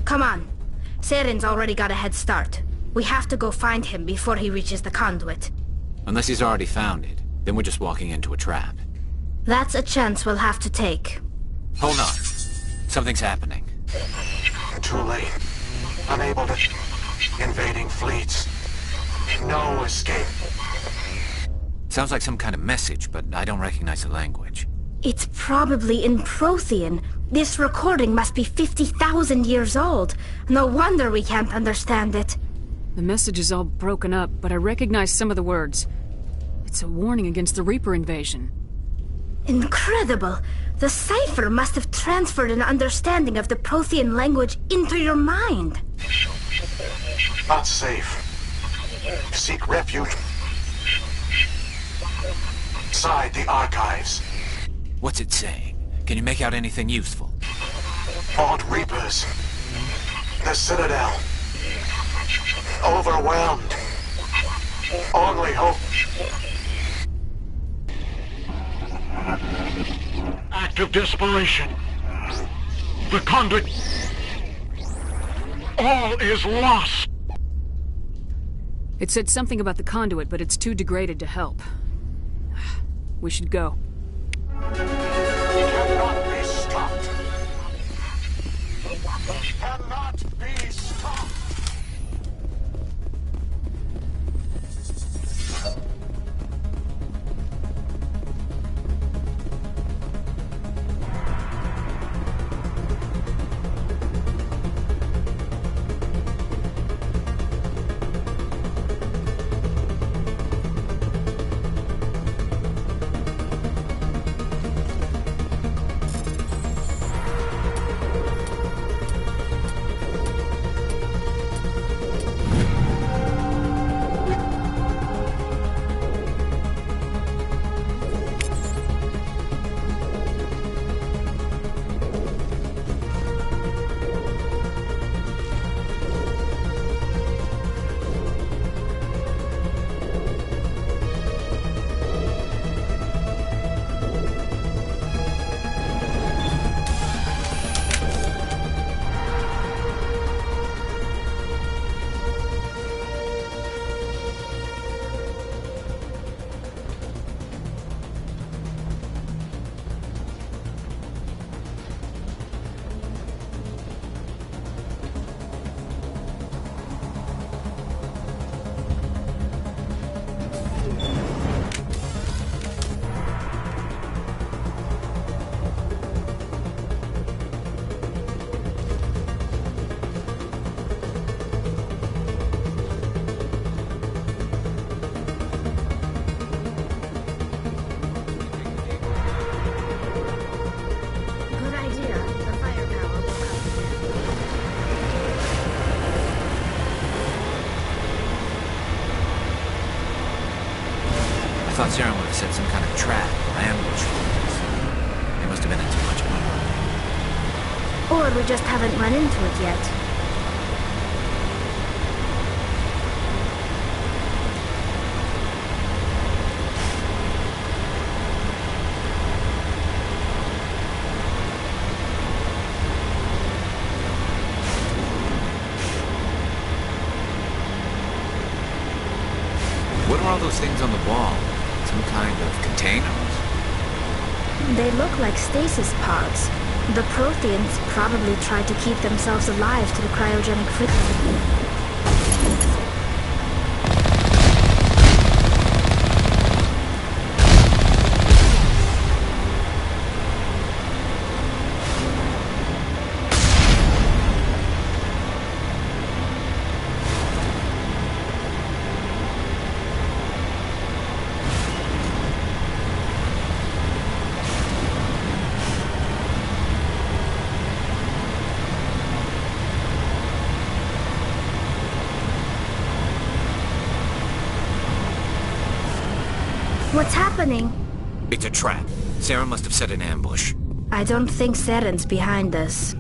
Come on. Saren's already got a head start. We have to go find him before he reaches the conduit. Unless he's already found it, then we're just walking into a trap. That's a chance we'll have to take. Hold on. Something's happening. Too late. Unable to... Invading fleets. No escape. Sounds like some kind of message, but I don't recognize the language. It's probably in Prothean. This recording must be 50,000 years old. No wonder we can't understand it. The message is all broken up, but I recognize some of the words. It's a warning against the Reaper invasion. Incredible! The cipher must have transferred an understanding of the Prothean language into your mind. Not safe. Seek refuge inside the archives. What's it saying? Can you make out anything useful? Fought Reapers. The Citadel. Overwhelmed. Only hope. Act of desperation. The conduit. All is lost. It said something about the conduit, but it's too degraded to help. We should go. It cannot be stopped. Cannot be stopped. Good idea. The firepower will come in. I thought Saren would have set some kind of trap or ambush for us. They must have been in too much of a hurry. Or we just haven't run into it yet. What are all those things on the wall? Some kind of containers? They look like stasis pods. The Protheans probably tried to keep themselves alive through cryogenic freezing. What's happening? It's a trap. Saren must have set an ambush. I don't think Saren's behind us.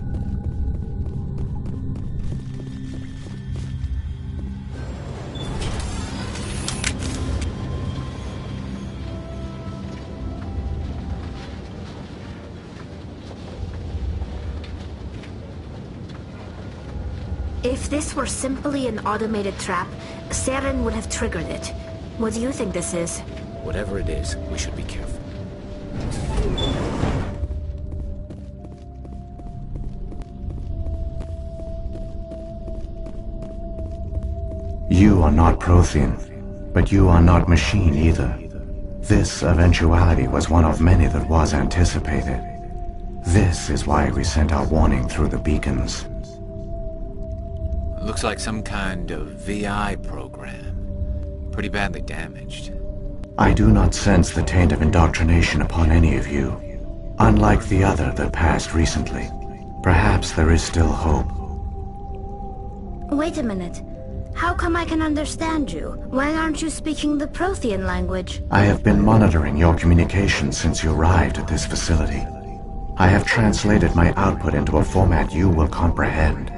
If this were simply an automated trap, Saren would have triggered it. What do you think this is? Whatever it is, we should be careful. You are not Prothean, but you are not machine either. This eventuality was one of many that was anticipated. This is why we sent our warning through the beacons. Looks like some kind of VI program. Pretty badly damaged. I do not sense the taint of indoctrination upon any of you. Unlike the other that passed recently, perhaps there is still hope. Wait a minute. How come I can understand you? Why aren't you speaking the Prothean language? I have been monitoring your communications since you arrived at this facility. I have translated my output into a format you will comprehend.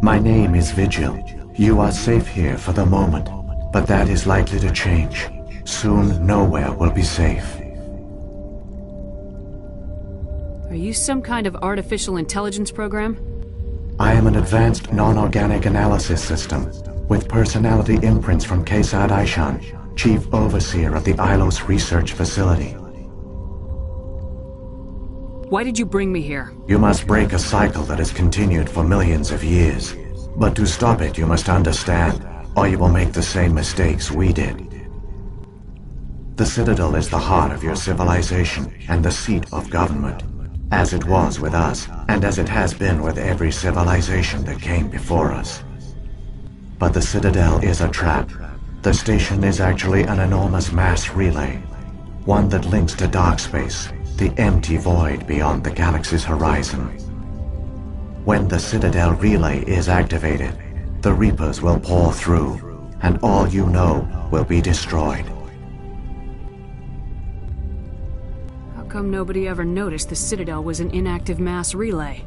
My name is Vigil. You are safe here for the moment, but that is likely to change. Soon, nowhere will be safe. Are you some kind of artificial intelligence program? I am an advanced non-organic analysis system, with personality imprints from Kesad Aishan, Chief Overseer of the Ilos Research Facility. Why did you bring me here? You must break a cycle that has continued for millions of years. But to stop it, you must understand, or you will make the same mistakes we did. The Citadel is the heart of your civilization and the seat of government, as it was with us, and as it has been with every civilization that came before us. But the Citadel is a trap. The station is actually an enormous mass relay, one that links to dark space, the empty void beyond the galaxy's horizon. When the Citadel relay is activated, the Reapers will pour through, and all you know will be destroyed. How come nobody ever noticed the Citadel was an inactive mass relay?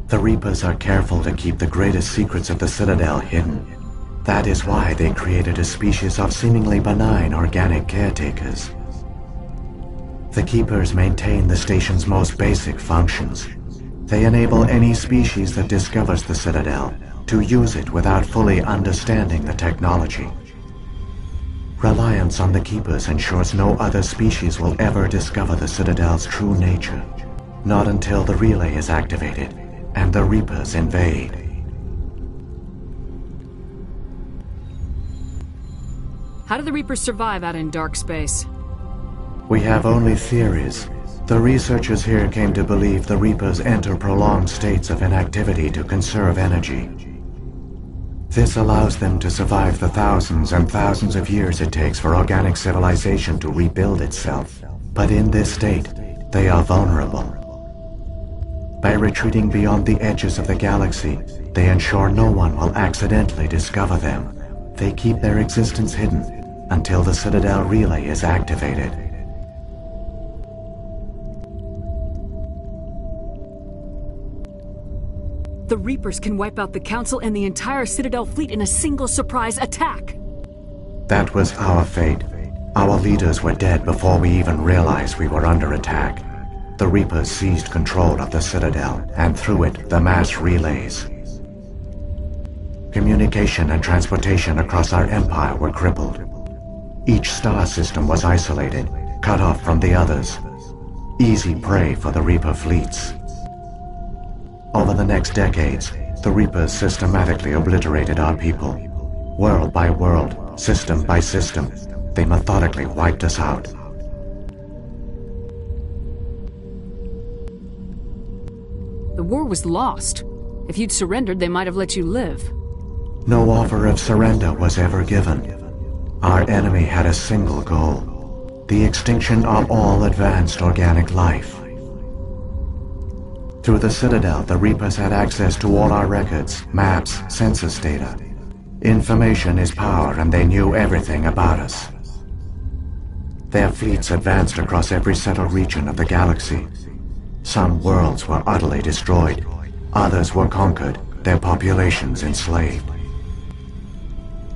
The Reapers are careful to keep the greatest secrets of the Citadel hidden. That is why they created a species of seemingly benign organic caretakers. The Keepers maintain the station's most basic functions. They enable any species that discovers the Citadel to use it without fully understanding the technology. Reliance on the Keepers ensures no other species will ever discover the Citadel's true nature. Not until the relay is activated and the Reapers invade. How do the Reapers survive out in dark space? We have only theories. The researchers here came to believe the Reapers enter prolonged states of inactivity to conserve energy. This allows them to survive the thousands and thousands of years it takes for organic civilization to rebuild itself. But in this state, they are vulnerable. By retreating beyond the edges of the galaxy, they ensure no one will accidentally discover them. They keep their existence hidden until the Citadel relay is activated. The Reapers can wipe out the Council and the entire Citadel fleet in a single surprise attack! That was our fate. Our leaders were dead before we even realized we were under attack. The Reapers seized control of the Citadel, and through it, the mass relays. Communication and transportation across our empire were crippled. Each star system was isolated, cut off from the others. Easy prey for the Reaper fleets. Over the next decades, the Reapers systematically obliterated our people. World by world, system by system, they methodically wiped us out. The war was lost. If you'd surrendered, they might have let you live. No offer of surrender was ever given. Our enemy had a single goal: the extinction of all advanced organic life. Through the Citadel, the Reapers had access to all our records, maps, census data. Information is power, and they knew everything about us. Their fleets advanced across every settled region of the galaxy. Some worlds were utterly destroyed. Others were conquered, their populations enslaved.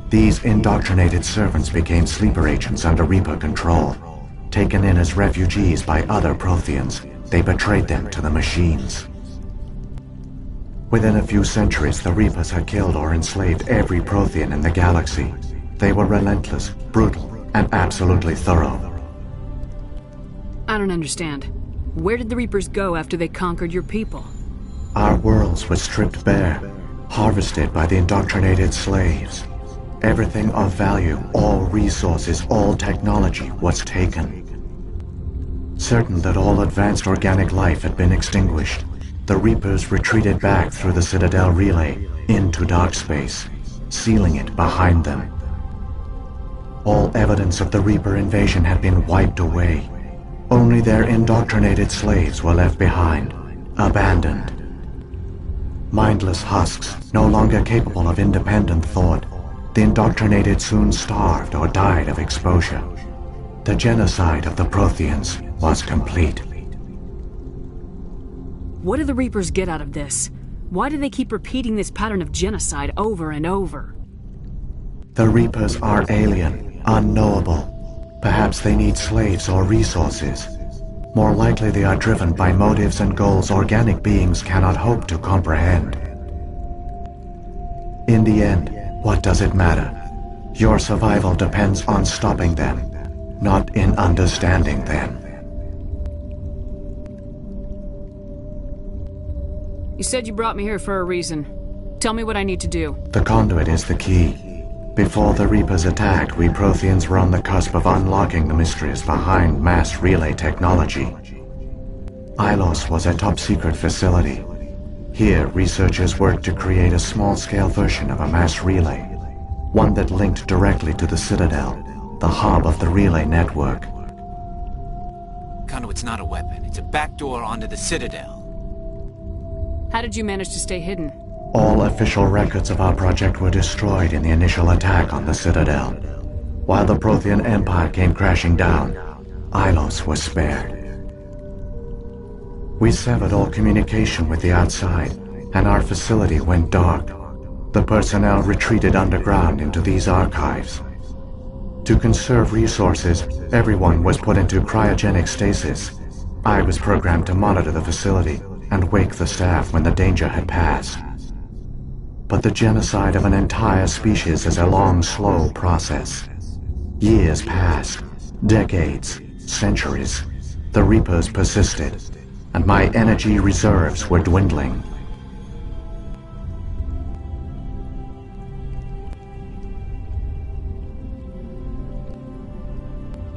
These indoctrinated servants became sleeper agents under Reaper control. Taken in as refugees by other Protheans, they betrayed them to the machines. Within a few centuries, the Reapers had killed or enslaved every Prothean in the galaxy. They were relentless, brutal, and absolutely thorough. I don't understand. Where did the Reapers go after they conquered your people? Our worlds were stripped bare, harvested by the indoctrinated slaves. Everything of value, all resources, all technology was taken. Certain that all advanced organic life had been extinguished, the Reapers retreated back through the Citadel relay into dark space, sealing it behind them. All evidence of the Reaper invasion had been wiped away. Only their indoctrinated slaves were left behind, abandoned. Mindless husks, no longer capable of independent thought, the indoctrinated soon starved or died of exposure. The genocide of the Protheans was complete. What do the Reapers get out of this? Why do they keep repeating this pattern of genocide over and over? The Reapers are alien, unknowable. Perhaps they need slaves or resources. More likely they are driven by motives and goals organic beings cannot hope to comprehend. In the end, what does it matter? Your survival depends on stopping them, not in understanding them. You said you brought me here for a reason. Tell me what I need to do. The conduit is the key. Before the Reapers attacked, we Protheans were on the cusp of unlocking the mysteries behind mass relay technology. Ilos was a top-secret facility. Here, researchers worked to create a small-scale version of a mass relay, one that linked directly to the Citadel, the hub of the relay network. Conduit's not a weapon. It's a backdoor onto the Citadel. How did you manage to stay hidden? All official records of our project were destroyed in the initial attack on the Citadel. While the Prothean Empire came crashing down, Ilos was spared. We severed all communication with the outside, and our facility went dark. The personnel retreated underground into these archives. To conserve resources, everyone was put into cryogenic stasis. I was programmed to monitor the facility and wake the staff when the danger had passed. But the genocide of an entire species is a long, slow process. Years passed, decades, centuries. The Reapers persisted, and my energy reserves were dwindling.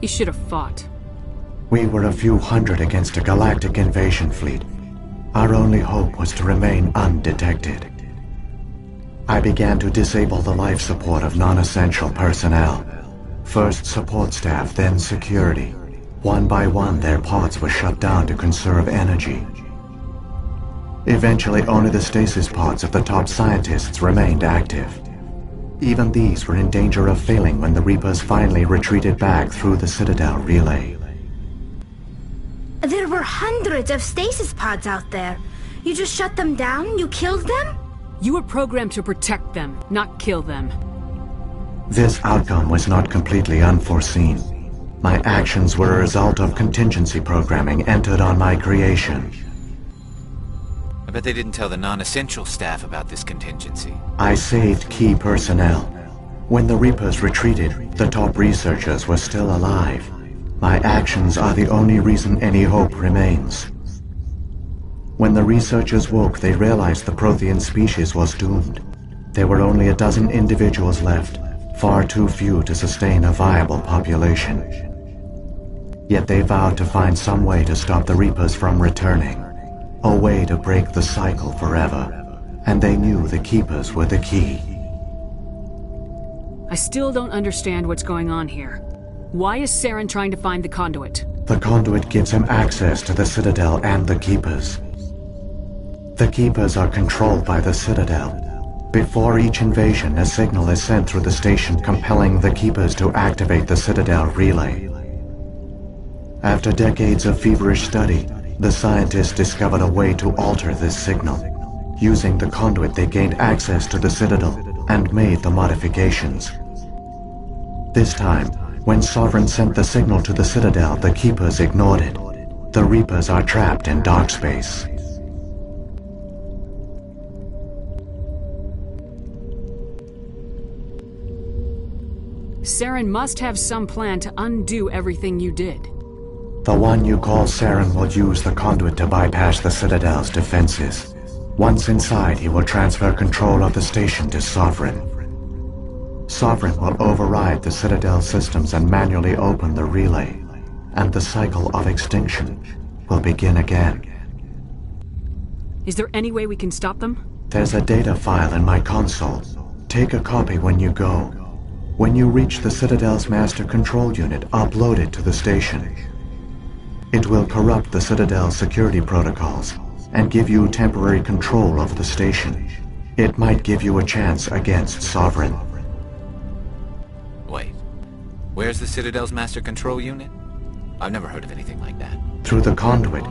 You should have fought. We were a few hundred against a galactic invasion fleet. Our only hope was to remain undetected. I began to disable the life support of non-essential personnel. First support staff, then security. One by one, their pods were shut down to conserve energy. Eventually, only the stasis pods of the top scientists remained active. Even these were in danger of failing when the Reapers finally retreated back through the Citadel relay. There were hundreds of stasis pods out there. You just shut them down? You killed them? You were programmed to protect them, not kill them. This outcome was not completely unforeseen. My actions were a result of contingency programming entered on my creation. I bet they didn't tell the non-essential staff about this contingency. I saved key personnel. When the Reapers retreated, the top researchers were still alive. My actions are the only reason any hope remains. When the researchers woke, they realized the Prothean species was doomed. There were only a dozen individuals left, far too few to sustain a viable population. Yet they vowed to find some way to stop the Reapers from returning, a way to break the cycle forever, and they knew the Keepers were the key. I still don't understand what's going on here. Why is Saren trying to find the conduit? The conduit gives him access to the Citadel and the Keepers. The Keepers are controlled by the Citadel. Before each invasion, a signal is sent through the station compelling the Keepers to activate the Citadel relay. After decades of feverish study, the scientists discovered a way to alter this signal. Using the conduit, they gained access to the Citadel and made the modifications. This time, when Sovereign sent the signal to the Citadel, the Keepers ignored it. The Reapers are trapped in dark space. Saren must have some plan to undo everything you did. The one you call Saren will use the conduit to bypass the Citadel's defenses. Once inside, he will transfer control of the station to Sovereign. Sovereign will override the Citadel systems and manually open the relay, and the cycle of extinction will begin again. Is there any way we can stop them? There's a data file in my console. Take a copy when you go. When you reach the Citadel's master control unit, upload it to the station. It will corrupt the Citadel's security protocols and give you temporary control of the station. It might give you a chance against Sovereign. Wait. Where's the Citadel's master control unit? I've never heard of anything like that. Through the conduit,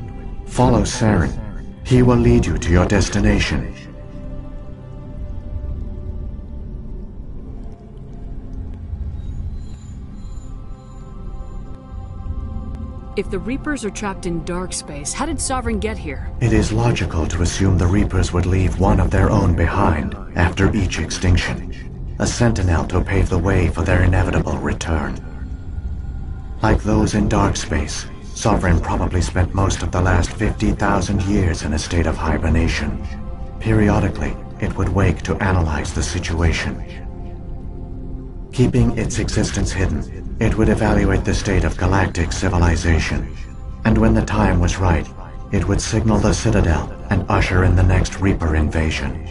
follow Saren. He will lead you to your destination. If the Reapers are trapped in dark space, how did Sovereign get here? It is logical to assume the Reapers would leave one of their own behind after each extinction. A sentinel to pave the way for their inevitable return. Like those in dark space, Sovereign probably spent most of the last 50,000 years in a state of hibernation. Periodically, it would wake to analyze the situation. Keeping its existence hidden, it would evaluate the state of galactic civilization. And when the time was right, it would signal the Citadel and usher in the next Reaper invasion.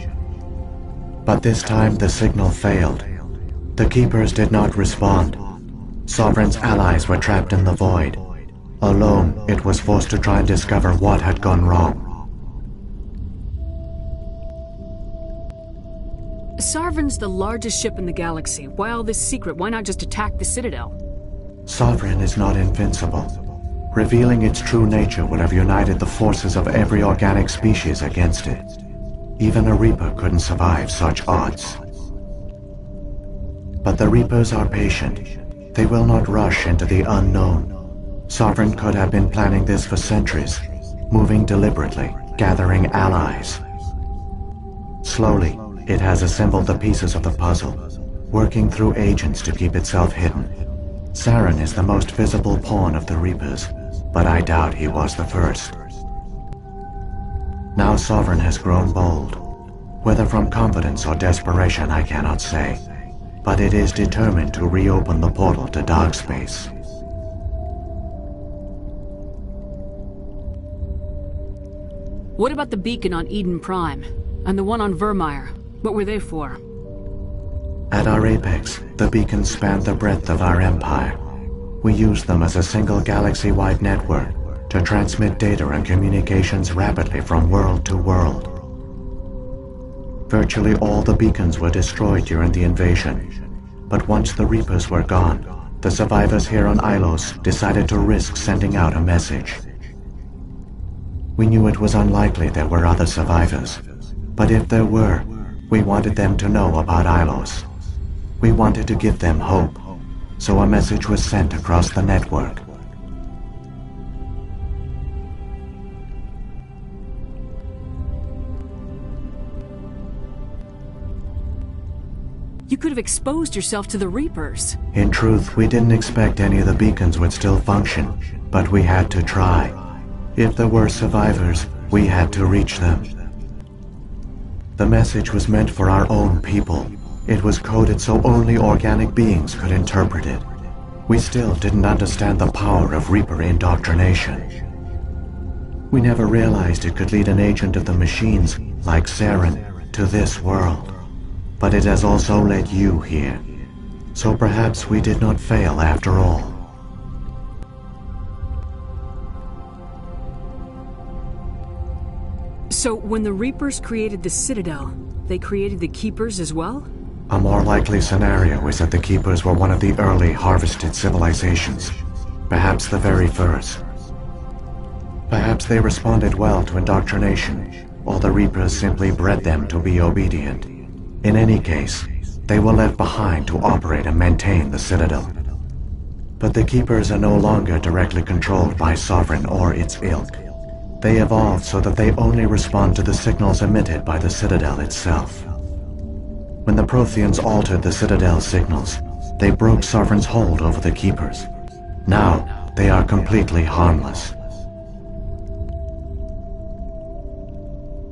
But this time the signal failed. The Keepers did not respond. Sovereign's allies were trapped in the void. Alone, it was forced to try and discover what had gone wrong. Sovereign's the largest ship in the galaxy. Why all this secret? Why not just attack the Citadel? Sovereign is not invincible. Revealing its true nature would have united the forces of every organic species against it. Even a Reaper couldn't survive such odds. But the Reapers are patient. They will not rush into the unknown. Sovereign could have been planning this for centuries, moving deliberately, gathering allies. Slowly, it has assembled the pieces of the puzzle, working through agents to keep itself hidden. Saren is the most visible pawn of the Reapers, but I doubt he was the first. Now Sovereign has grown bold. Whether from confidence or desperation, I cannot say, but it is determined to reopen the portal to dark space. What about the beacon on Eden Prime? And the one on Vermeer? What were they for? At our apex, the beacons spanned the breadth of our empire. We used them as a single galaxy-wide network to transmit data and communications rapidly from world to world. Virtually all the beacons were destroyed during the invasion, but once the Reapers were gone, the survivors here on Ilos decided to risk sending out a message. We knew it was unlikely there were other survivors, but if there were, we wanted them to know about Ilos. We wanted to give them hope, so a message was sent across the network. You could have exposed yourself to the Reapers. In truth, we didn't expect any of the beacons would still function, but we had to try. If there were survivors, we had to reach them. The message was meant for our own people. It was coded so only organic beings could interpret it. We still didn't understand the power of Reaper indoctrination. We never realized it could lead an agent of the machines, like Saren, to this world. But it has also led you here. So perhaps we did not fail after all. So when the Reapers created the Citadel, they created the Keepers as well? A more likely scenario is that the Keepers were one of the early harvested civilizations, perhaps the very first. Perhaps they responded well to indoctrination, or the Reapers simply bred them to be obedient. In any case, they were left behind to operate and maintain the Citadel. But the Keepers are no longer directly controlled by Sovereign or its ilk. They evolved so that they only respond to the signals emitted by the Citadel itself. When the Protheans altered the Citadel's signals, They broke Sovereign's hold over the Keepers. Now, they are completely harmless.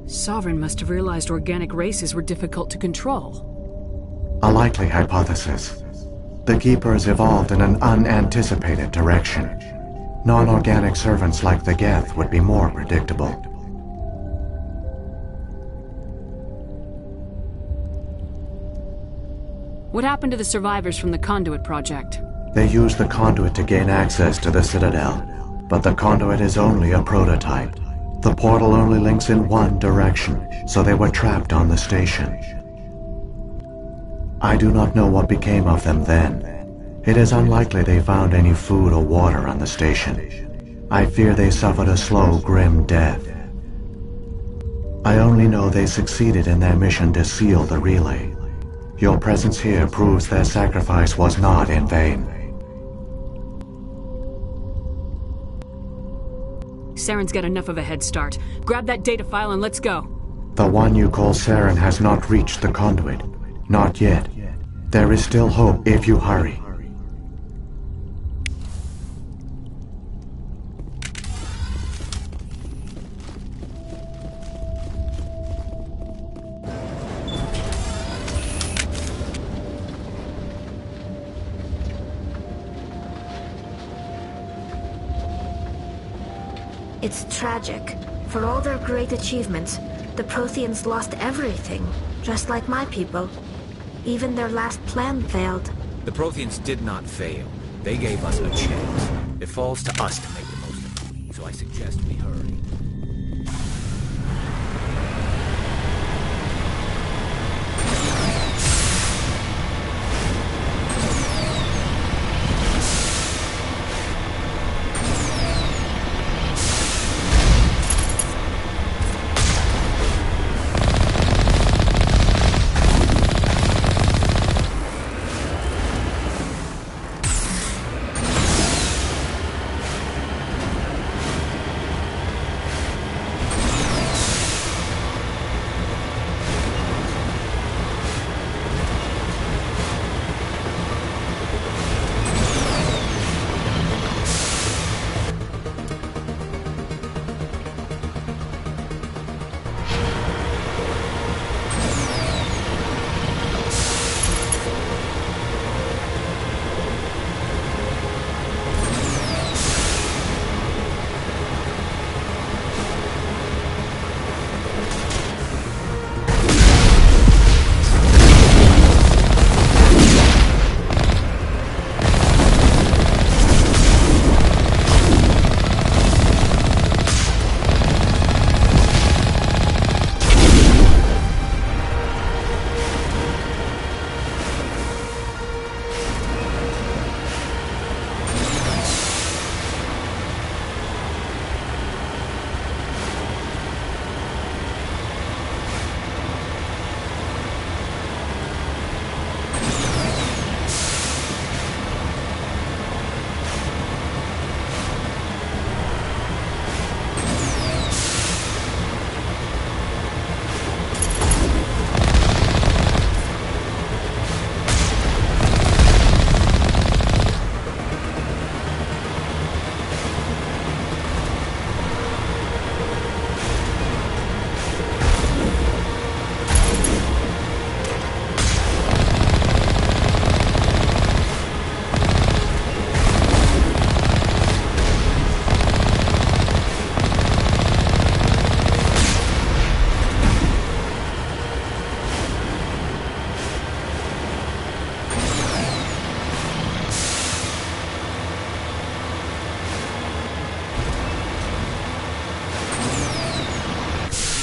Sovereign must have realized organic races were difficult to control. A likely hypothesis. The Keepers evolved in an unanticipated direction. Non-organic servants like the Geth would be more predictable. What happened to the survivors from the Conduit project? They used the conduit to gain access to the Citadel, but the conduit is only a prototype. The portal only links in one direction, so they were trapped on the station. I do not know what became of them then. It is unlikely they found any food or water on the station. I fear they suffered a slow, grim death. I only know they succeeded in their mission to seal the relay. Your presence here proves their sacrifice was not in vain. Saren's got enough of a head start. Grab that data file and let's go. The one you call Saren has not reached the conduit. Not yet. There is still hope if you hurry. It's tragic. For all their great achievements, the Protheans lost everything, just like my people. Even their last plan failed. The Protheans did not fail. They gave us a chance. It falls to us to make the most of it. So I suggest we hurry.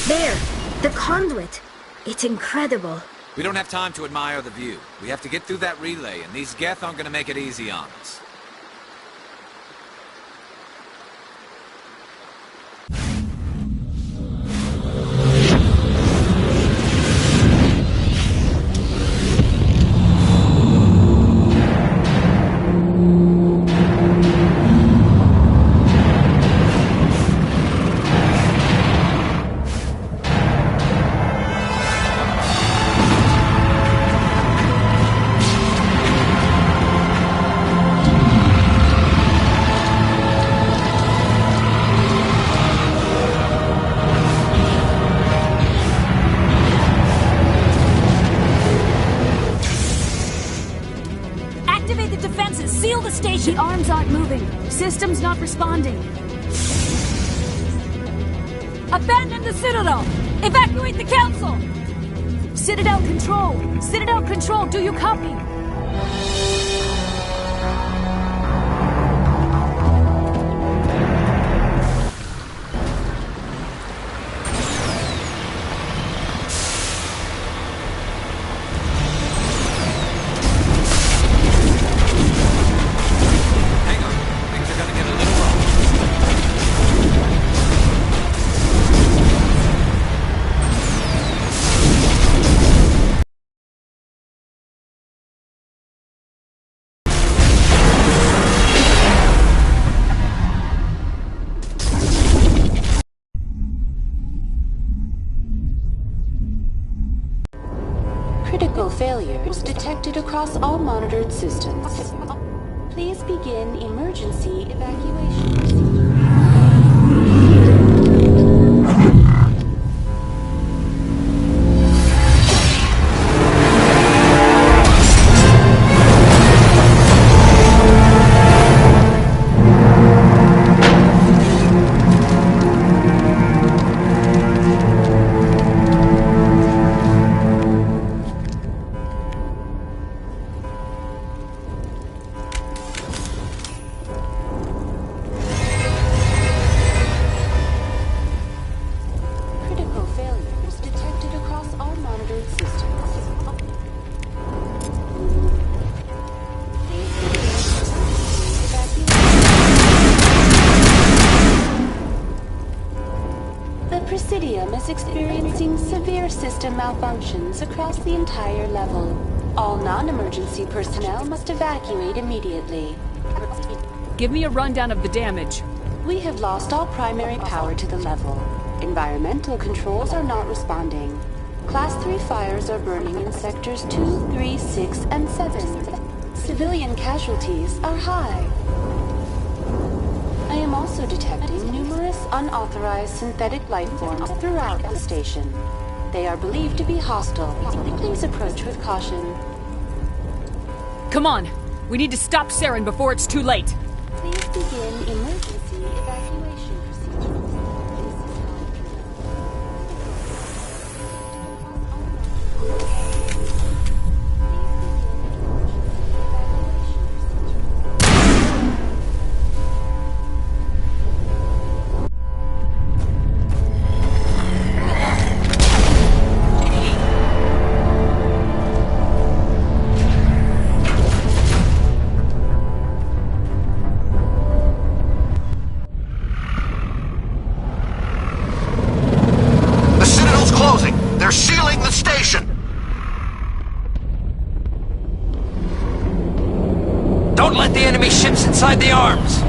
There! The conduit! It's incredible. We don't have time to admire the view. We have to get through that relay, and these Geth aren't gonna make it easy on us. station! The arms aren't moving. System's not responding. Abandon the Citadel! Evacuate the Council! Citadel Control! Citadel Control, do you copy? Hang on. Things are gonna get a little wrong. Critical failures detected across all monitored systems. Please begin emergency evacuation procedure. Critical failures detected across all monitored systems. Please begin emergency evacuation. The Presidium is experiencing severe system malfunctions across the entire level. All non-emergency personnel must evacuate immediately. Give me a rundown of the damage. We have lost all primary power to the level. Environmental controls are not responding. Class 3 fires are burning in sectors 2, 3, 6, and 7. Civilian casualties are high. I am also detecting numerous unauthorized synthetic life forms throughout the station. They are believed to be hostile. Please approach with caution. Come on! We need to stop Saren before it's too late! Please begin emergency evacuation procedures. This is The Citadel's closing. They're sealing the station. Don't let the enemy ships inside the arms!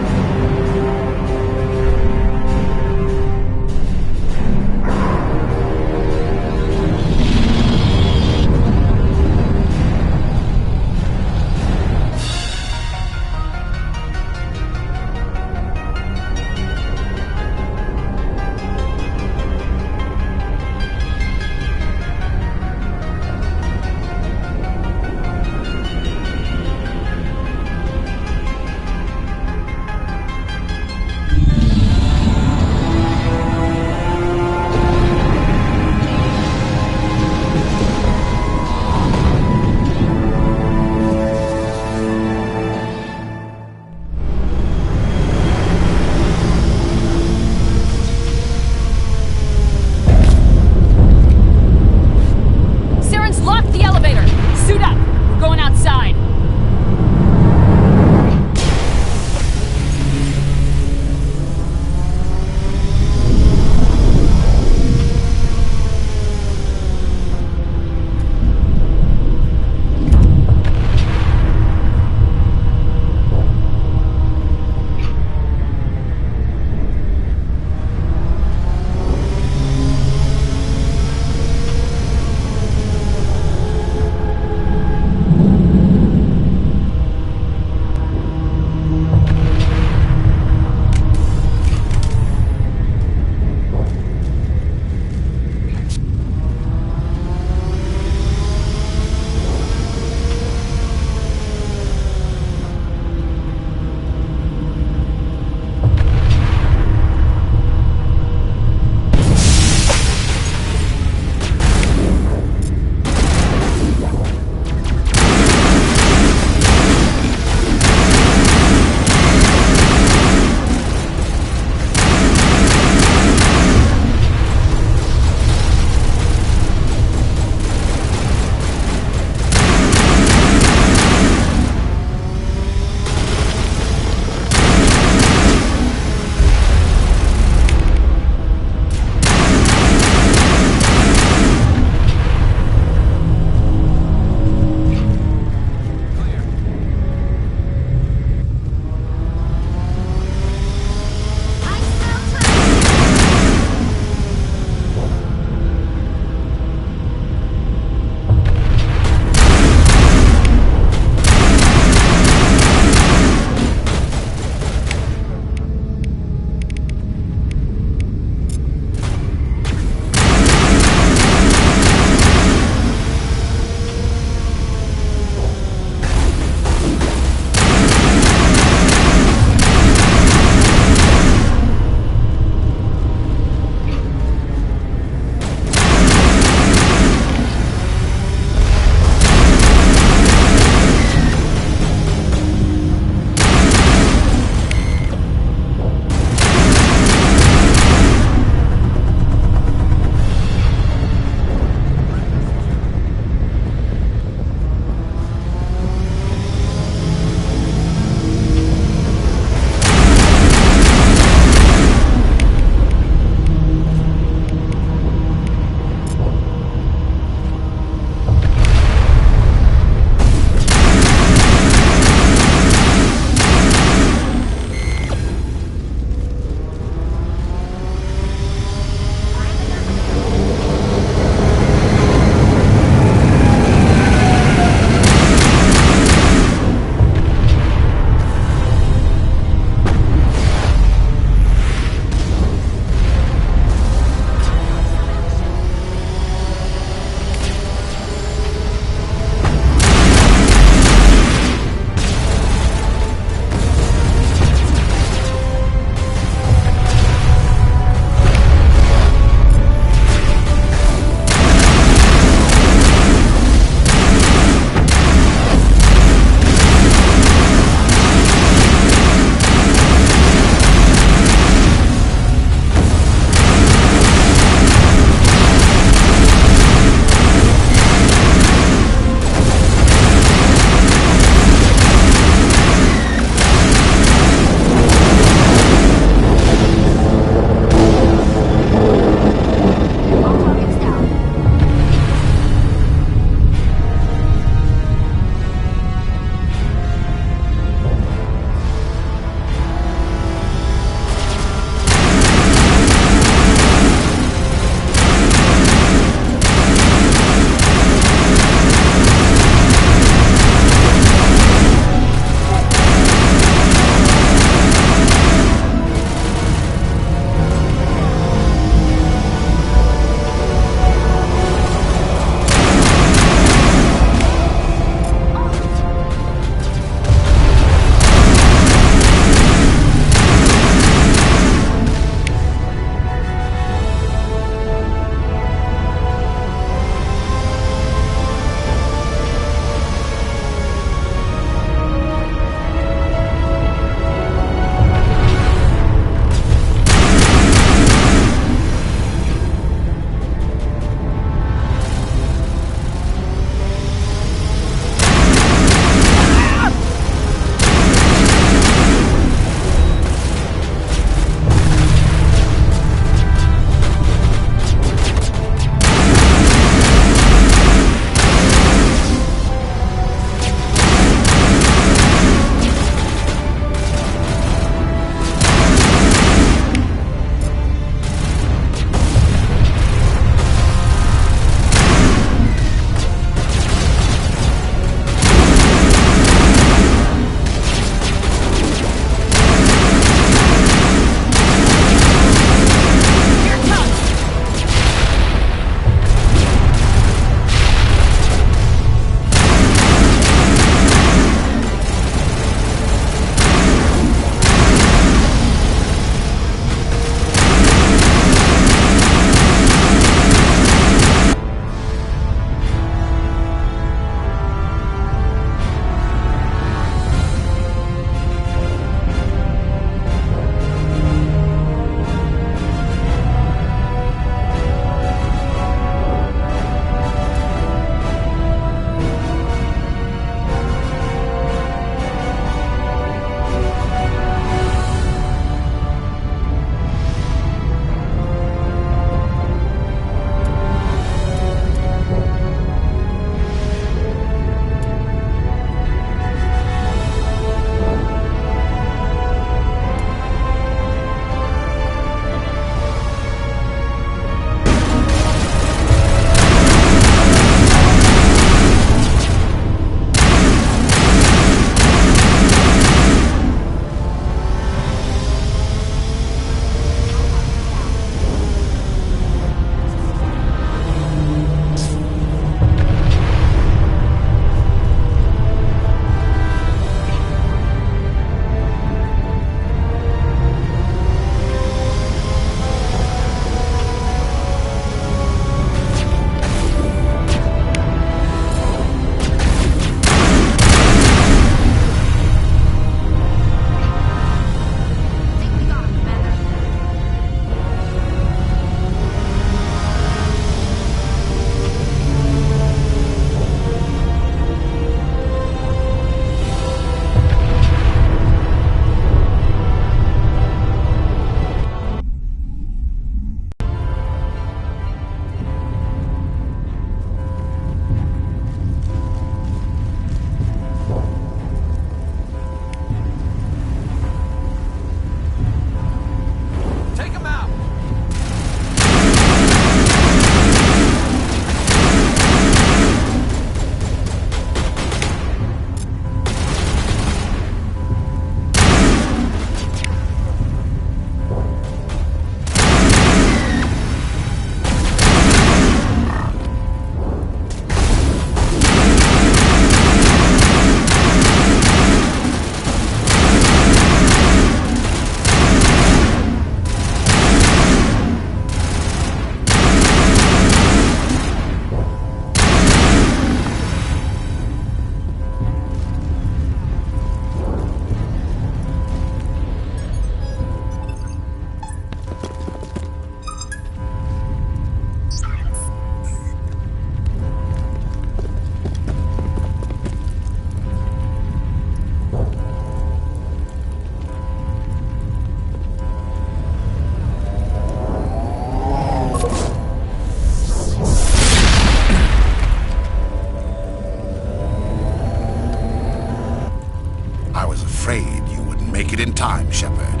time, Shepard.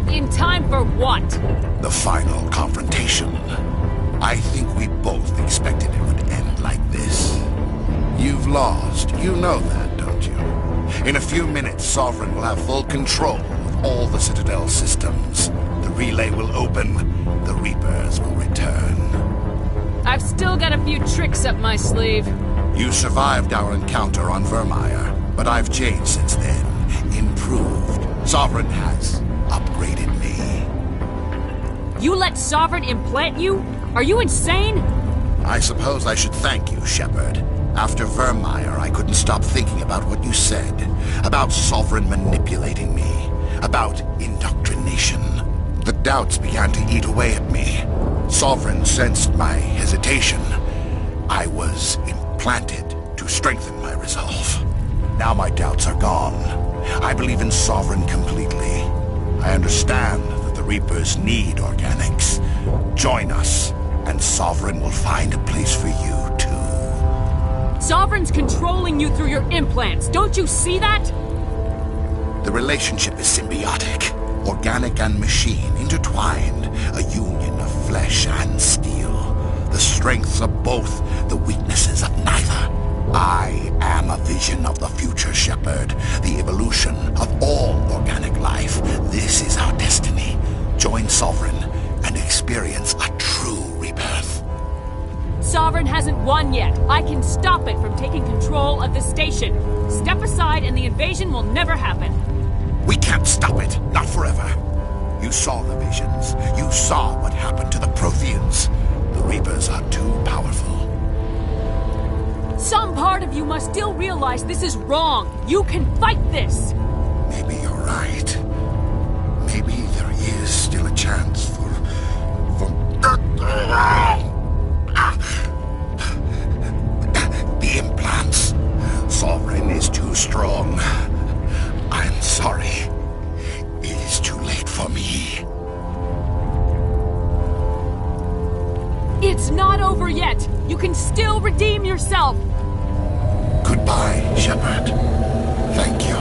In time for what? The final confrontation. I think we both expected it would end like this. You've lost. You know that, don't you? In a few minutes, Sovereign will have full control of all the Citadel systems. The relay will open. The Reapers will return. I've still got a few tricks up my sleeve. You survived our encounter on Vermeer, but I've changed since then. Improved. Sovereign has upgraded me. You let Sovereign implant you? Are you insane? I suppose I should thank you, Shepard. After Vermeer, I couldn't stop thinking about what you said. About Sovereign manipulating me. About indoctrination. The doubts began to eat away at me. Sovereign sensed my hesitation. I was implanted to strengthen my resolve. Now my doubts are gone. I believe in Sovereign completely. I understand that the Reapers need organics. Join us, and Sovereign will find a place for you, too. Sovereign's controlling you through your implants. Don't you see that? The relationship is symbiotic. Organic and machine intertwined. A union of flesh and steel. The strengths of both, the weaknesses of neither. I am a vision of the future, Shepard. The evolution of all organic life. This is our destiny. Join Sovereign and experience a true rebirth. Sovereign hasn't won yet. I can stop it from taking control of the station. Step aside and the invasion will never happen. We can't stop it. Not forever. You saw the visions. You saw what happened to the Protheans. The Reapers are too powerful. Some part of you must still realize this is wrong. You can fight this. Maybe you're right. Maybe there is still a chance for... The implants. Sovereign is too strong. I'm sorry. It is too late for me. It's not over yet. You can still redeem yourself. Goodbye, Shepard. Thank you.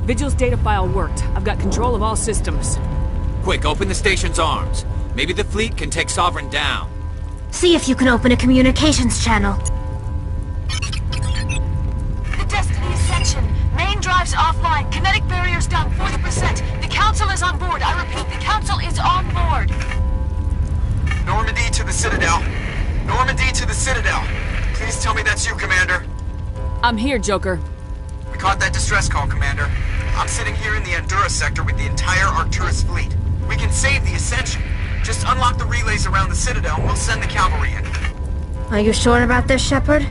Vigil's data file worked. I've got control of all systems. Quick, open the station's arms. Maybe the fleet can take Sovereign down. See if you can open a communications channel. The Destiny Ascension. Main drives offline. Kinetic barriers down 40%. The Council is on board. I repeat, the Council is on board. Normandy to the Citadel. Normandy to the Citadel. Please tell me that's you, Commander. I'm here, Joker. We caught that distress call, Commander. I'm sitting here in the Andura sector with the entire Arcturus fleet. We can save the Ascension. Just unlock the relays around the Citadel and we'll send the cavalry in. Are you sure about this, Shepard?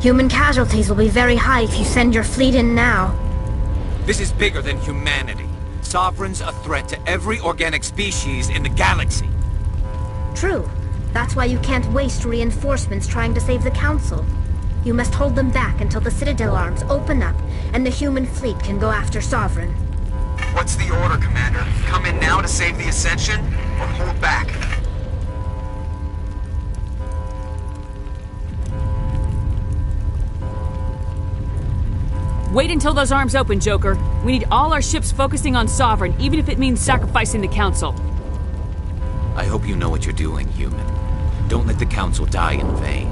Human casualties will be very high if you send your fleet in now. This is bigger than humanity. Sovereign's a threat to every organic species in the galaxy. True. That's why you can't waste reinforcements trying to save the Council. You must hold them back until the Citadel arms open up and the human fleet can go after Sovereign. What's the order, Commander? Come in now to save the Ascension, or hold back? Wait until those arms open, Joker. We need all our ships focusing on Sovereign, even if it means sacrificing the Council. I hope you know what you're doing, human. Don't let the Council die in vain.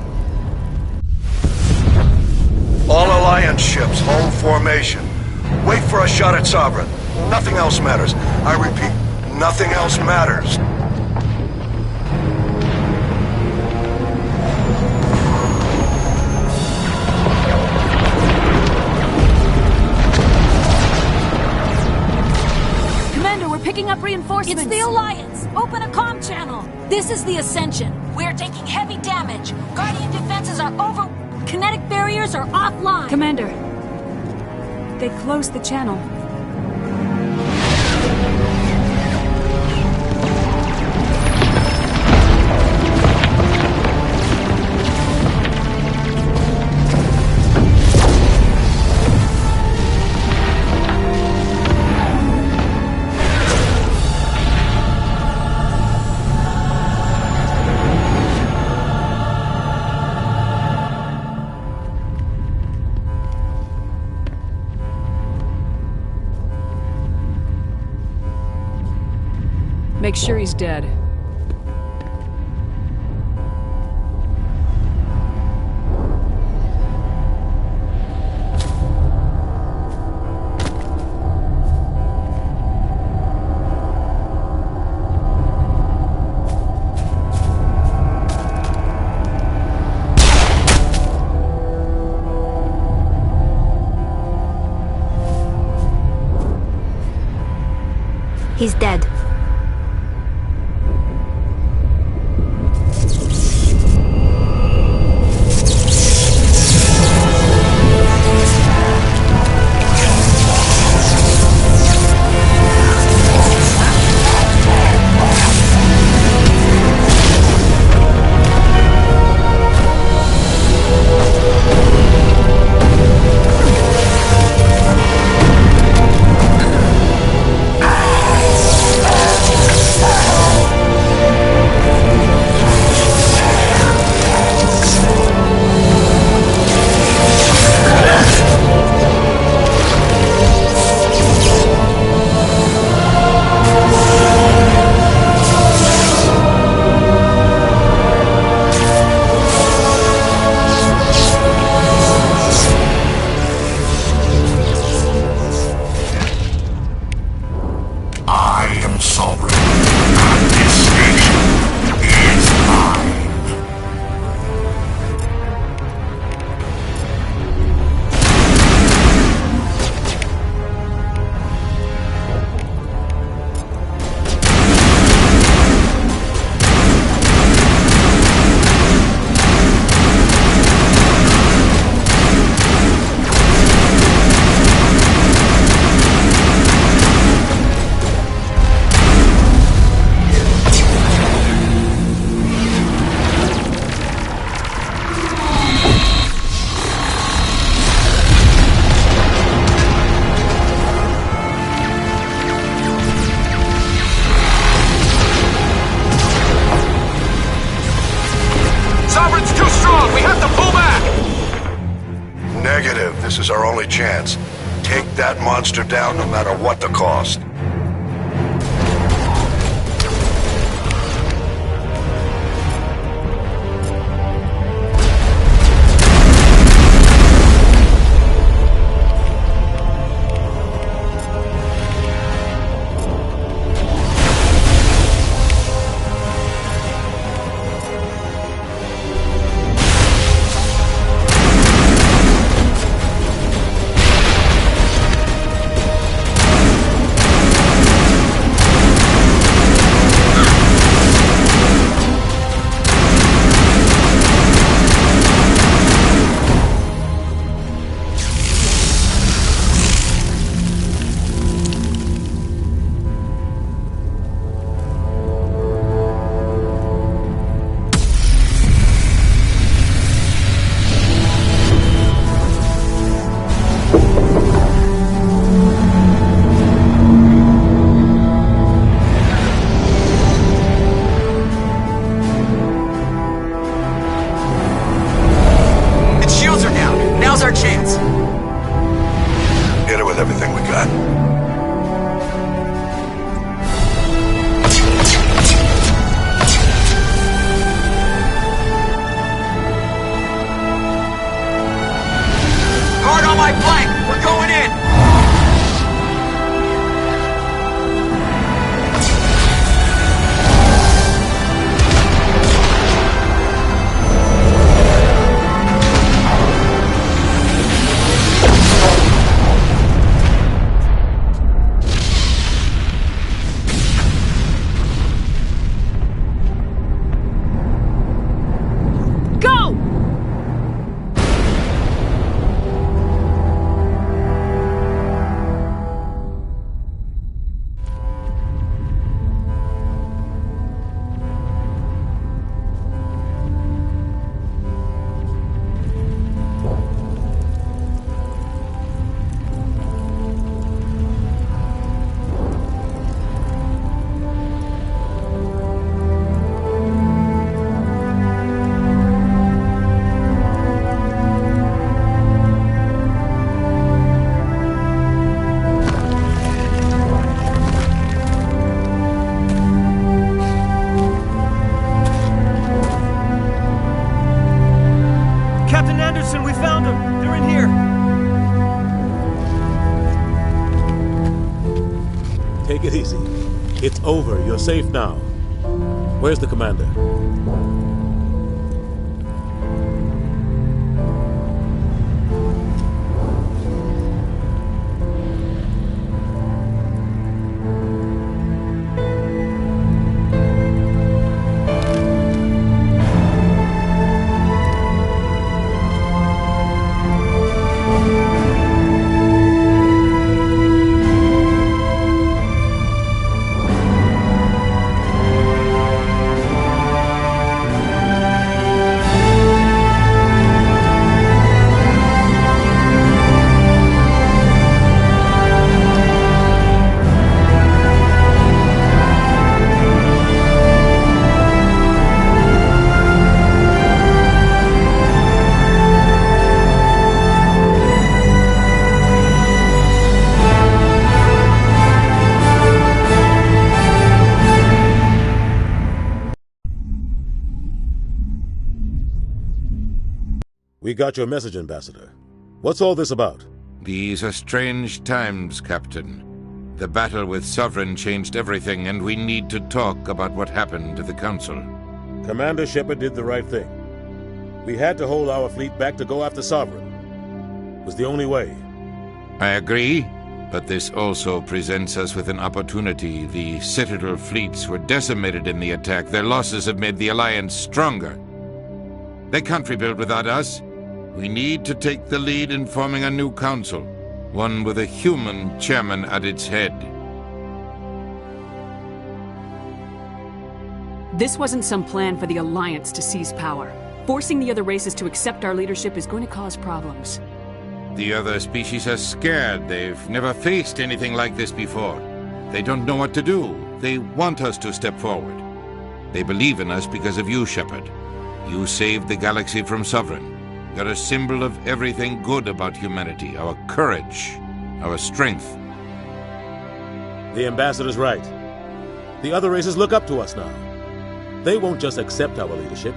All Alliance ships, hold formation. Wait for a shot at Sovereign. Nothing else matters. I repeat, nothing else matters. Commander, we're picking up reinforcements. It's the Alliance! Open a comm channel! This is the Ascension. We're taking heavy damage. Guardian defenses are over... Kinetic barriers are offline. Commander, they closed the channel. Make sure he's dead. He's dead. This is our only chance. Take that monster down no matter what the cost. it easy. It's over. You're safe now. Where's the commander? We got your message, Ambassador. What's all this about? These are strange times, Captain. The battle with Sovereign changed everything, and we need to talk about what happened to the Council. Commander Shepard did the right thing. We had to hold our fleet back to go after Sovereign. It was the only way. I agree, but this also presents us with an opportunity. The Citadel fleets were decimated in the attack. Their losses have made the Alliance stronger. They can't rebuild without us. We need to take the lead in forming a new council, one with a human chairman at its head. This wasn't some plan for the Alliance to seize power. Forcing the other races to accept our leadership is going to cause problems. The other species are scared. They've never faced anything like this before. They don't know what to do. They want us to step forward. They believe in us because of you, Shepard. You saved the galaxy from Sovereign. You're a symbol of everything good about humanity, our courage, our strength. The Ambassador's right. The other races look up to us now. They won't just accept our leadership.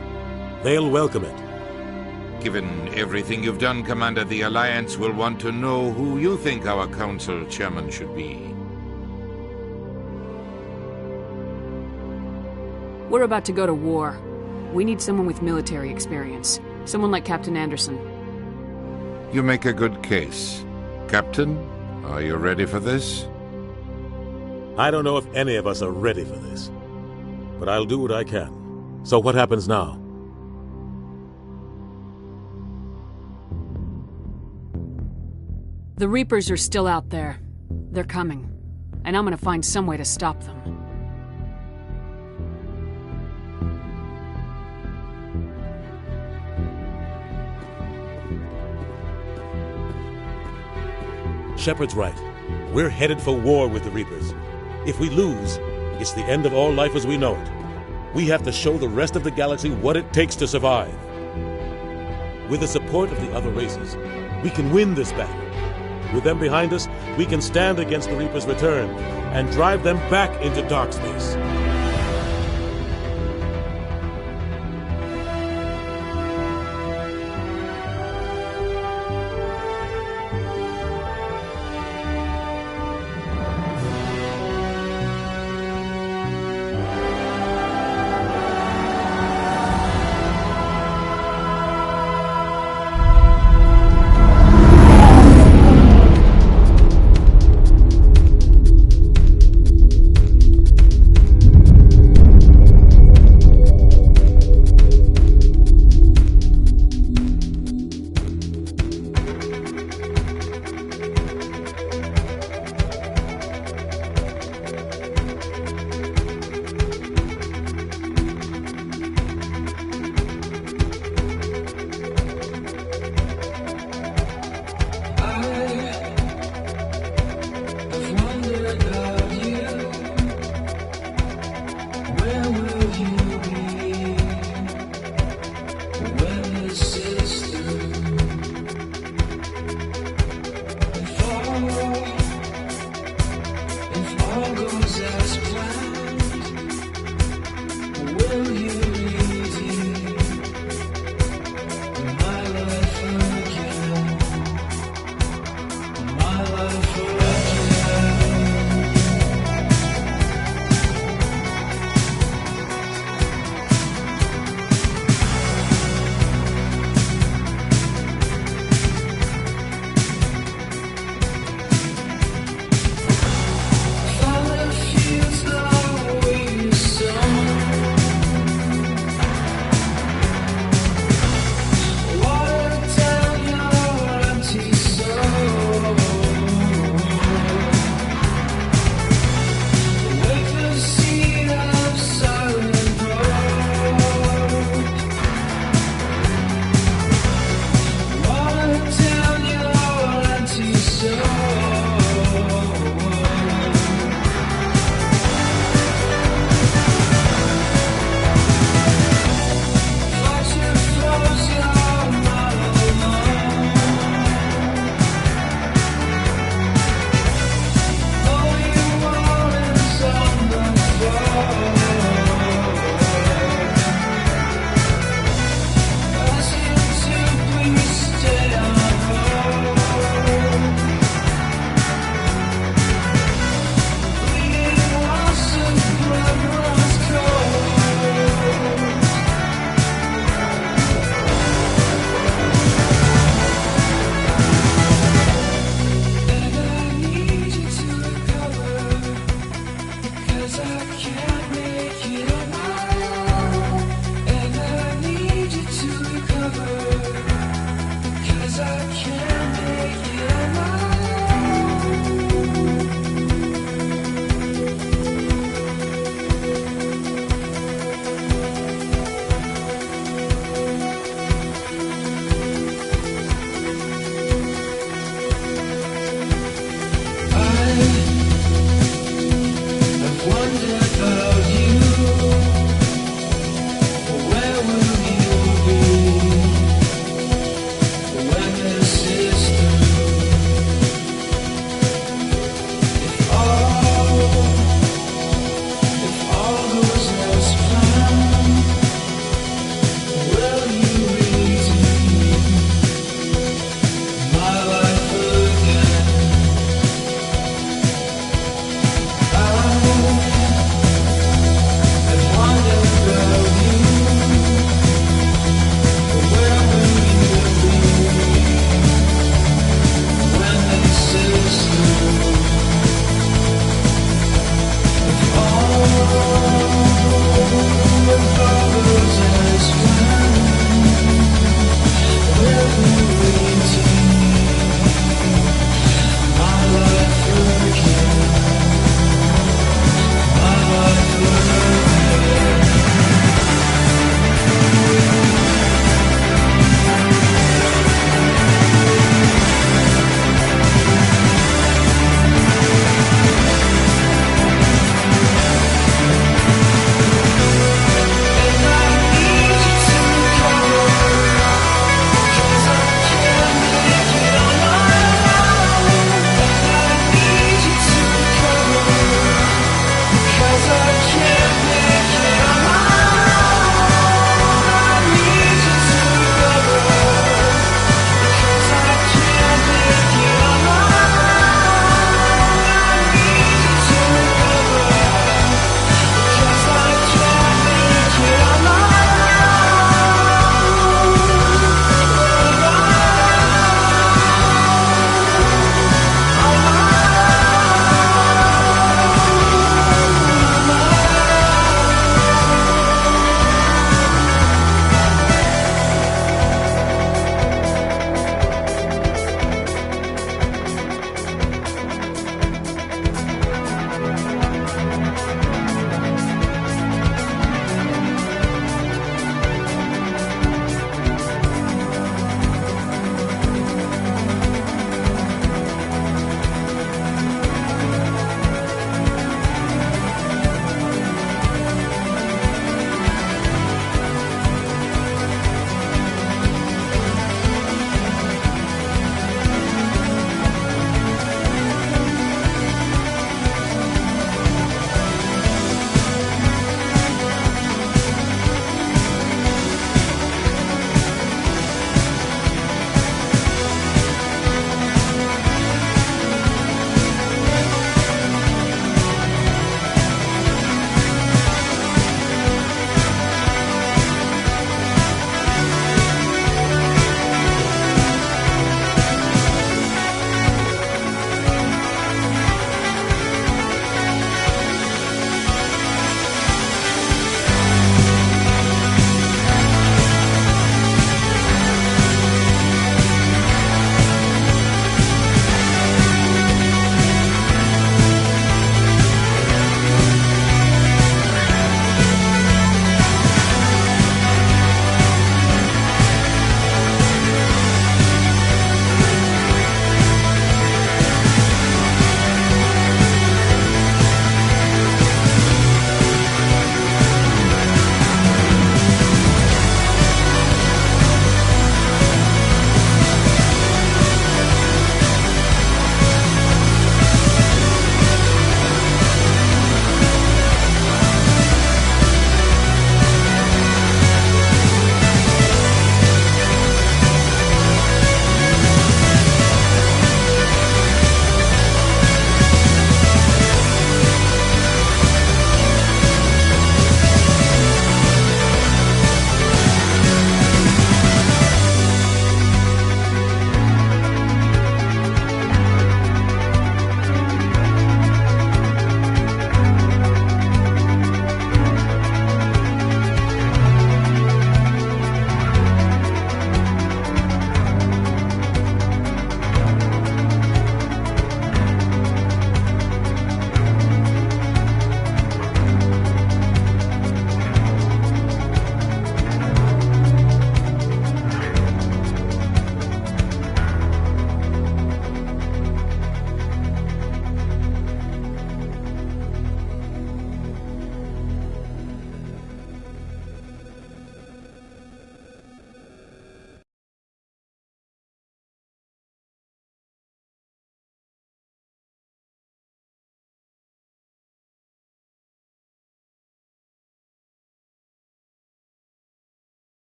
They'll welcome it. Given everything you've done, Commander, the Alliance will want to know who you think our Council Chairman should be. We're about to go to war. We need someone with military experience. Someone like Captain Anderson. You make a good case. Captain, are you ready for this? I don't know if any of us are ready for this. But I'll do what I can. So what happens now? The Reapers are still out there. They're coming. And I'm gonna find some way to stop them. Shepard's right. We're headed for war with the Reapers. If we lose, it's the end of all life as we know it. We have to show the rest of the galaxy what it takes to survive. With the support of the other races, we can win this battle. With them behind us, we can stand against the Reapers' return and drive them back into dark space. I've wondered about